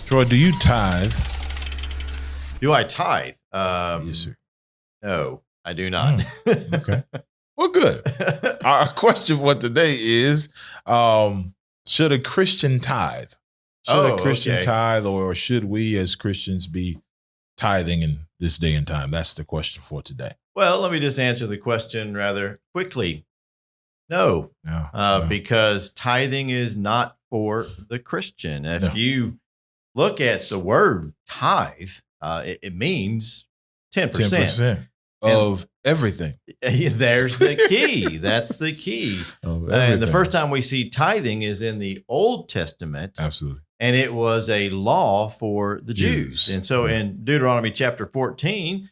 Troy, do you tithe? Do I tithe? Yes, sir. No, I do not. Okay. Well, good. Our question for today is, should a Christian tithe? Should a Christian tithe, or should we as Christians be tithing in this day and time? That's the question for today. Well, let me just answer the question rather quickly. No, because tithing is not for the Christian. If you look at the word tithe, it means 10%. 10% of everything. There's the key. That's the key. And the first time we see tithing is in the Old Testament. Absolutely. And it was a law for the Jews. And so in Deuteronomy chapter 14,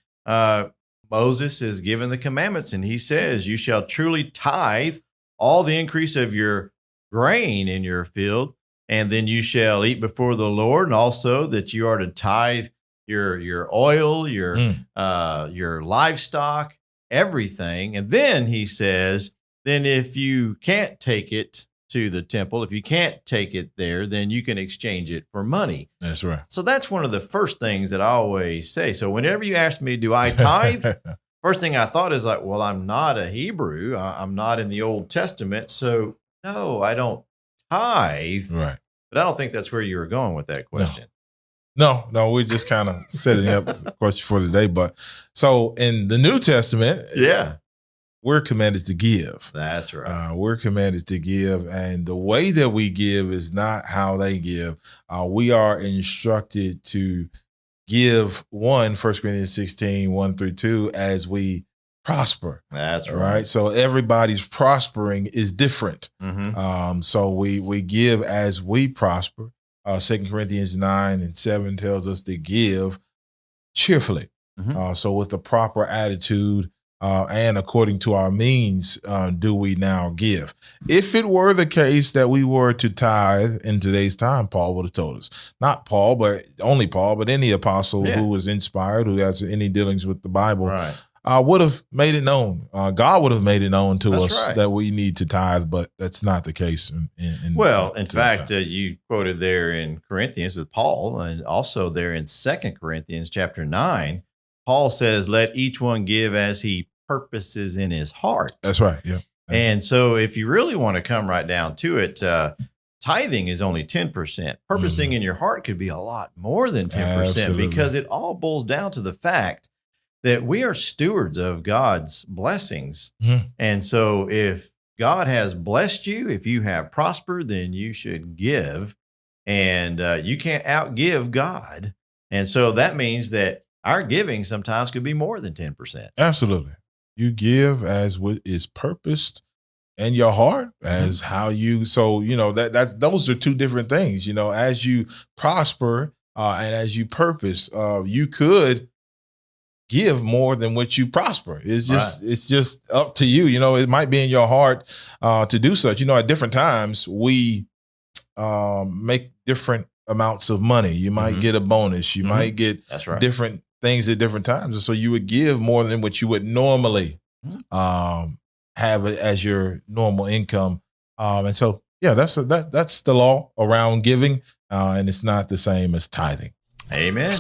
Moses is given the commandments, and he says, you shall truly tithe all the increase of your grain in your field, and then you shall eat before the Lord, and also that you are to tithe your oil, your livestock, everything. And then he says, then if you can't take it to the temple, if you can't take it there, then you can exchange it for money. That's right. So that's one of the first things that I always say. So whenever you ask me, do I tithe? First thing I thought is like, well, I'm not a Hebrew. I'm not in the Old Testament. So no, I don't tithe. Right. But I don't think that's where you were going with that question. No, we're just kind of setting up the question for today. But so in the New Testament, we're commanded to give. That's right. We're commanded to give. And the way that we give is not how they give. We are instructed to give 1 Corinthians 16, 1-2, as we prosper. That's right. So everybody's prospering is different. So we give as we prosper. 2 Corinthians 9:7 tells us to give cheerfully. So with the proper attitude and according to our means, do we now give. If it were the case that we were to tithe in today's time, Paul would have told us. Not Paul, but only Paul, but any apostle who was inspired, who has any dealings with the Bible, would have made it known. God would have made it known to us that we need to tithe, but that's not the case. In fact, you quoted there in Corinthians with Paul, and also there in 2 Corinthians chapter 9, Paul says, let each one give as he purposes in his heart. That's right. Yeah. And so if you really want to come right down to it, tithing is only 10%. Purposing in your heart could be a lot more than 10%, because it all boils down to the fact that we are stewards of God's blessings. And so if God has blessed you, if you have prospered, then you should give, and you can't outgive God. And so that means that our giving sometimes could be more than 10%. Absolutely. You give as what is purposed in your heart, as how you, so, those are two different things. As you prosper and as you purpose, you could give more than what you prosper. It's just up to you. It might be in your heart to do such. At different times we make different amounts of money. You might get a bonus. You might get different things at different times. And so you would give more than what you would normally have as your normal income. And so, that's the law around giving. And it's not the same as tithing. Amen.